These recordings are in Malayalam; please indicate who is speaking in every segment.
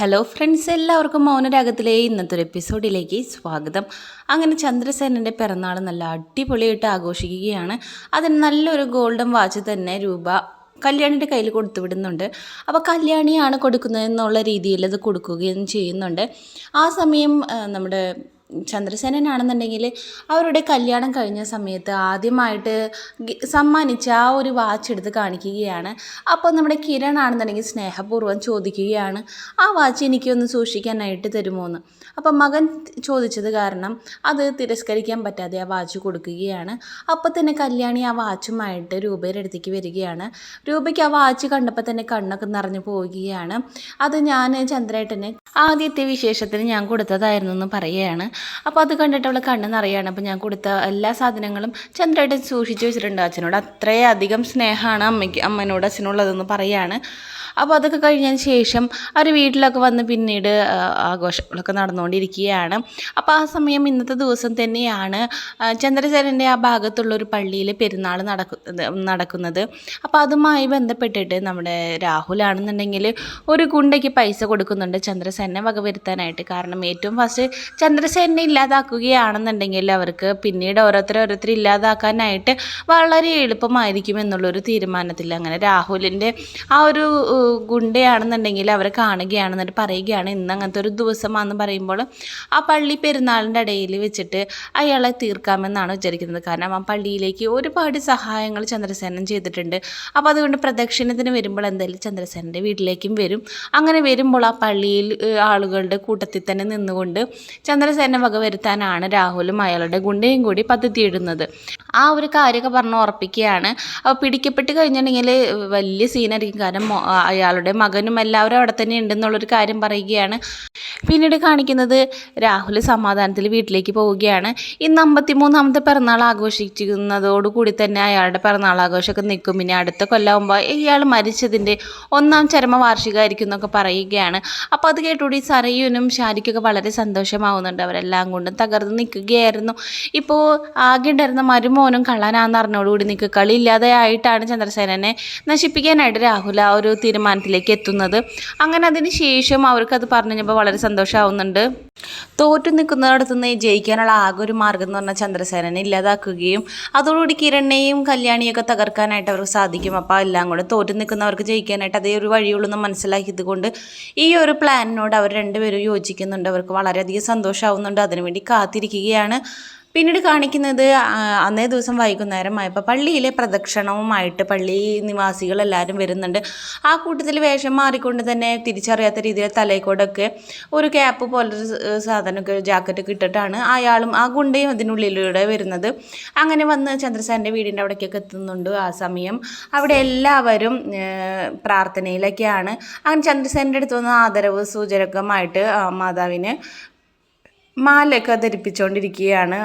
Speaker 1: ഹലോ ഫ്രണ്ട്സ്, എല്ലാവർക്കും മൗനരാഗത്തിലെ ഇന്നത്തെ ഒരു എപ്പിസോഡിലേക്ക് സ്വാഗതം. അങ്ങനെ ചന്ദ്രസേനൻ്റെ പിറന്നാൾ നല്ല അടിപൊളിയായിട്ട് ആഘോഷിക്കുകയാണ്. അതിന് നല്ലൊരു ഗോൾഡൻ വാച്ച് തന്നെ രൂപ കല്യാണിയുടെ കയ്യിൽ കൊടുത്തു വിടുന്നുണ്ട്. അപ്പോൾ കല്യാണിയാണ് കൊടുക്കുന്നതെന്നുള്ള രീതിയിൽ അത് കൊടുക്കുകയും ചെയ്യുന്നുണ്ട്. ആ സമയം നമ്മുടെ ചന്ദ്രസേനനാണെന്നുണ്ടെങ്കിൽ അവരുടെ കല്യാണം കഴിഞ്ഞ സമയത്ത് ആദ്യമായിട്ട് സമ്മാനിച്ച ആ ഒരു വാച്ച് എടുത്ത് കാണിക്കുകയാണ്. അപ്പോൾ നമ്മുടെ കിരൺ ആണെന്നുണ്ടെങ്കിൽ സ്നേഹപൂർവ്വം ചോദിക്കുകയാണ്, ആ വാച്ച് എനിക്കൊന്ന് സൂക്ഷിക്കാനായിട്ട് തരുമോ എന്ന്. അപ്പം മകൻ ചോദിച്ചത് കാരണം അത് തിരസ്കരിക്കാൻ പറ്റാതെ ആ വാച്ച് കൊടുക്കുകയാണ്. അപ്പോൾ തന്നെ കല്യാണി ആ വാച്ചുമായിട്ട് രൂപയുടെ അടുത്തേക്ക് വരികയാണ്. രൂപയ്ക്ക് ആ വാച്ച് കണ്ടപ്പോൾ തന്നെ കണ്ണൊക്കെ നിറഞ്ഞു പോവുകയാണ്. അത് ഞാൻ ചന്ദ്രേട്ടന് ആദ്യത്തെ വിശേഷത്തിന് ഞാൻ കൊടുത്തതായിരുന്നു എന്ന് പറയുകയാണ്. അപ്പോൾ അത് കണ്ടിട്ട് അവൾ കണ്ണ് നിറയാണ്. അപ്പോൾ ഞാൻ കൊടുത്ത എല്ലാ സാധനങ്ങളും ചന്ദ്രേട്ടൻ സൂക്ഷിച്ച് വെച്ചിട്ടുണ്ട്. അച്ഛനോട് അത്രയധികം സ്നേഹമാണ് അമ്മനോട് അച്ഛനുള്ളതെന്ന് പറയുകയാണ്. അപ്പോൾ അതൊക്കെ കഴിഞ്ഞതിന് ശേഷം അവർ വീട്ടിലൊക്കെ വന്ന് പിന്നീട് ആഘോഷങ്ങളൊക്കെ നടന്നുകൊണ്ടിരിക്കുകയാണ്. അപ്പോൾ ആ സമയം ഇന്നത്തെ ദിവസം തന്നെയാണ് ചന്ദ്രസേനൻ്റെ ആ ഭാഗത്തുള്ളൊരു പള്ളിയിൽ പെരുന്നാൾ നടക്കുന്നത്. അപ്പോൾ അതുമായി ബന്ധപ്പെട്ടിട്ട് നമ്മുടെ രാഹുലാണെന്നുണ്ടെങ്കിൽ ഒരു ഗുണ്ടയ്ക്ക് പൈസ കൊടുക്കുന്നുണ്ട് ചന്ദ്രസേനെ വകവരുത്താനായിട്ട്. കാരണം ഏറ്റവും ഫസ്റ്റ് ചന്ദ്രസേനെ ഇല്ലാതാക്കുകയാണെന്നുണ്ടെങ്കിൽ അവർക്ക് പിന്നീട് ഓരോരുത്തർ ഇല്ലാതാക്കാനായിട്ട് വളരെ എളുപ്പമായിരിക്കും എന്നുള്ളൊരു തീരുമാനത്തിൽ അങ്ങനെ രാഹുലിൻ്റെ ആ ഒരു ഗുണ്ടയാണെന്നുണ്ടെങ്കിൽ അവരെ കാണുകയാണെന്നിട്ട് പറയുകയാണ് ഇന്ന് അങ്ങനത്തെ ഒരു ദിവസമാണെന്ന് പറയുമ്പോൾ ആ പള്ളി പെരുന്നാളിൻ്റെ ഇടയിൽ വെച്ചിട്ട് അയാളെ തീർക്കാമെന്നാണ് വിചാരിക്കുന്നത്. കാരണം ആ പള്ളിയിലേക്ക് ഒരുപാട് സഹായങ്ങൾ ചന്ദ്രസേനൻ ചെയ്തിട്ടുണ്ട്. അപ്പോൾ അതുകൊണ്ട് പ്രദക്ഷിണത്തിന് വരുമ്പോൾ എന്തായാലും ചന്ദ്രസേനൻ്റെ വീട്ടിലേക്കും വരും. അങ്ങനെ വരുമ്പോൾ ആ പള്ളിയിൽ ആളുകളുടെ കൂട്ടത്തിൽ തന്നെ നിന്നുകൊണ്ട് ചന്ദ്രസേന വകവരുത്താനാണ് രാഹുലും അയാളുടെ ഗുണ്ടയും കൂടി പദ്ധതിയിടുന്നത്. ആ ഒരു കാര്യമൊക്കെ പറഞ്ഞ് ഉറപ്പിക്കുകയാണ്. അപ്പോൾ പിടിക്കപ്പെട്ട് കഴിഞ്ഞിട്ടുണ്ടെങ്കിൽ വലിയ സീനായിരിക്കും. കാരണം അയാളുടെ മകനും എല്ലാവരും അവിടെ തന്നെ ഉണ്ടെന്നുള്ളൊരു കാര്യം പറയുകയാണ്. പിന്നീട് കാണിക്കുന്നത് രാഹുൽ സമാധാനത്തിൽ വീട്ടിലേക്ക് പോവുകയാണ്. ഇന്ന് 53ാമത്തെ പിറന്നാൾ ആഘോഷിക്കുന്നതോടുകൂടി തന്നെ അയാളുടെ പിറന്നാൾ ആഘോഷമൊക്കെ നിൽക്കും. പിന്നെ അടുത്ത കൊല്ലമാകുമ്പോൾ ഇയാൾ മരിച്ചതിൻ്റെ 1ാം ചരമവാർഷികമായിരിക്കും എന്നൊക്കെ പറയുകയാണ്. അപ്പോൾ അത് കേട്ടുകൂടി സരയുനും ഷാരിക്കൊക്കെ വളരെ സന്തോഷമാവുന്നുണ്ട്. അവരെല്ലാം കൊണ്ടും തകർന്ന് നിൽക്കുകയായിരുന്നു. ഇപ്പോൾ ആകെ ഉണ്ടായിരുന്ന മരുമോനും കള്ളനാന്ന് അറിഞ്ഞോടുകൂടി നിൽക്കുക. കളിയില്ലാതെ ആയിട്ടാണ് ചന്ദ്രസേനനെ നശിപ്പിക്കാനായിട്ട് രാഹുൽ ആ ഒരു തീരുമാനത്തിലേക്ക് എത്തുന്നത്. അങ്ങനെ അതിന് ശേഷം അവർക്കത് പറഞ്ഞപ്പോൾ വളരെ സന്തോഷമാവുന്നുണ്ട്. തോറ്റു നിൽക്കുന്നിടത്തുനിന്ന് ജയിക്കാനുള്ള ആകെ ഒരു മാർഗം എന്ന് പറഞ്ഞാൽ ചന്ദ്രസേനനെ ഇല്ലാതാക്കുകയും അതോടുകൂടി കിരണിനെയും കല്യാണിയൊക്കെ തകർക്കാനായിട്ട് അവർക്ക് സാധിക്കും. അപ്പോൾ എല്ലാം കൂടെ തോറ്റു നിൽക്കുന്നവർക്ക് ജയിക്കാനായിട്ട് അതേ ഒരു വഴിയുള്ളൂ എന്ന് മനസ്സിലാക്കിയത് കൊണ്ട് ഈ ഒരു പ്ലാനിനോട് അവർ രണ്ടുപേരും യോജിക്കുന്നുണ്ട്. അവർക്ക് വളരെയധികം സന്തോഷമാവുന്നുണ്ട്. അതിനുവേണ്ടി കാത്തിരിക്കുകയാണ്. പിന്നീട് കാണിക്കുന്നത് അന്നേ ദിവസം വൈകുന്നേരമായപ്പോൾ പള്ളിയിലെ പ്രദക്ഷിണവുമായിട്ട് പള്ളി നിവാസികളെല്ലാവരും വരുന്നുണ്ട്. ആ കൂട്ടത്തിൽ വേഷം മാറിക്കൊണ്ട് തന്നെ തിരിച്ചറിയാത്ത രീതിയിൽ തലയിക്കോടൊക്കെ ഒരു ക്യാപ്പ് പോലൊരു സാധനമൊക്കെ ജാക്കറ്റൊക്കെ ഇട്ടിട്ടാണ് അയാളും ആ ഗുണ്ടയും അതിനുള്ളിലൂടെ വരുന്നത്. അങ്ങനെ വന്ന് ചന്ദ്രസേനൻ്റെ വീടിൻ്റെ അവിടേക്കൊക്കെ എത്തുന്നുണ്ട്. ആ സമയം അവിടെ എല്ലാവരും പ്രാർത്ഥനയിലൊക്കെയാണ്. അങ്ങനെ ചന്ദ്രസേനൻ്റെ അടുത്ത് വന്ന് ആദരവ് സൂചകമായിട്ട് മാതാവിന് മാലയൊക്കെ ധരിപ്പിച്ചുകൊണ്ടിരിക്കുകയാണ്.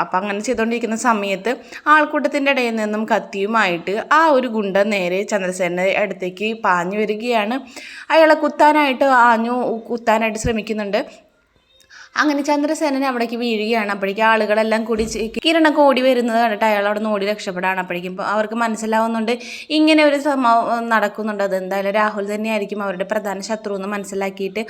Speaker 1: അപ്പം അങ്ങനെ ചെയ്തുകൊണ്ടിരിക്കുന്ന സമയത്ത് ആൾക്കൂട്ടത്തിൻ്റെ ഇടയിൽ നിന്നും കത്തിയുമായിട്ട് ആ ഒരു ഗുണ്ട നേരെ ചന്ദ്രസേനയുടെ അടുത്തേക്ക് പാഞ്ഞു വരികയാണ്. അയാളെ കുത്താനായിട്ട് ശ്രമിക്കുന്നുണ്ട്. അങ്ങനെ ചന്ദ്രസേനൻ അവിടേക്ക് വീഴുകയാണ്. അപ്പോഴേക്കും ആളുകളെല്ലാം കൂടി കിരണൊക്കെ ഓടി വരുന്നത് കണ്ടിട്ട് അയാൾ അവിടെ നിന്ന് ഓടി രക്ഷപ്പെടാണ്. അപ്പോഴേക്കും അവർക്ക് മനസ്സിലാവുന്നുണ്ട് ഇങ്ങനെ ഒരു സംഭവം നടക്കുന്നുണ്ട്. അതെന്തായാലും രാഹുൽ തന്നെയായിരിക്കും അവരുടെ പ്രധാന ശത്രു എന്ന് മനസ്സിലാക്കിയിട്ട്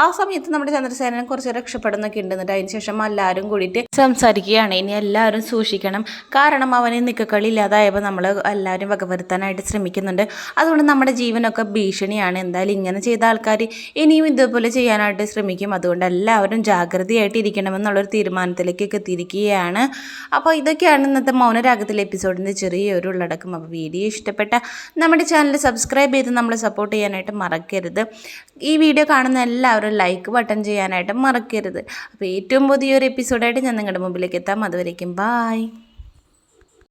Speaker 1: ആ സമയത്ത് നമ്മുടെ ചന്ദ്രസേനൻ കുറച്ച് രക്ഷപ്പെടുന്നൊക്കെ ഉണ്ട്. എന്നിട്ട് അതിന് ശേഷം എല്ലാവരും കൂടിയിട്ട് സംസാരിക്കുകയാണ്. ഇനി എല്ലാവരും സൂക്ഷിക്കണം. കാരണം അവന് നിക്കക്കളി ഇല്ലാതായപ്പോൾ നമ്മൾ എല്ലാവരും വകവരുത്താനായിട്ട് ശ്രമിക്കുന്നുണ്ട്. അതുകൊണ്ട് നമ്മുടെ ജീവനൊക്കെ ഭീഷണിയാണ്. എന്തായാലും ഇങ്ങനെ ചെയ്ത ആൾക്കാർ ഇനിയും ഇതുപോലെ ചെയ്യാനായിട്ട് ശ്രമിക്കും. അതുകൊണ്ട് എല്ലാവരും ജാഗ്രതയായിട്ട് ഇരിക്കണമെന്നുള്ളൊരു തീരുമാനത്തിലേക്കൊക്കെ എത്തിയിരിക്കുകയാണ്. അപ്പോൾ ഇതൊക്കെയാണ് ഇന്നത്തെ മൗനരാഗത്തിലെ എപ്പിസോഡിൻ്റെ ചെറിയൊരു ഉള്ളടക്കം. അപ്പോൾ വീഡിയോ ഇഷ്ടപ്പെട്ട നമ്മുടെ ചാനൽ സബ്സ്ക്രൈബ് ചെയ്ത് നമ്മളെ സപ്പോർട്ട് ചെയ്യാനായിട്ട് മറക്കരുത്. ഈ വീഡിയോ കാണുന്ന എല്ലാവരും ലൈക്ക് ബട്ടൺ ചെയ്യാനായിട്ട് മറക്കരുത്. അപ്പോൾ ഏറ്റവും പുതിയൊരു എപ്പിസോഡായിട്ട് ഞാൻ നിങ്ങളുടെ മുമ്പിലേക്ക് എത്താം. അതുവരേക്കും ബായ്.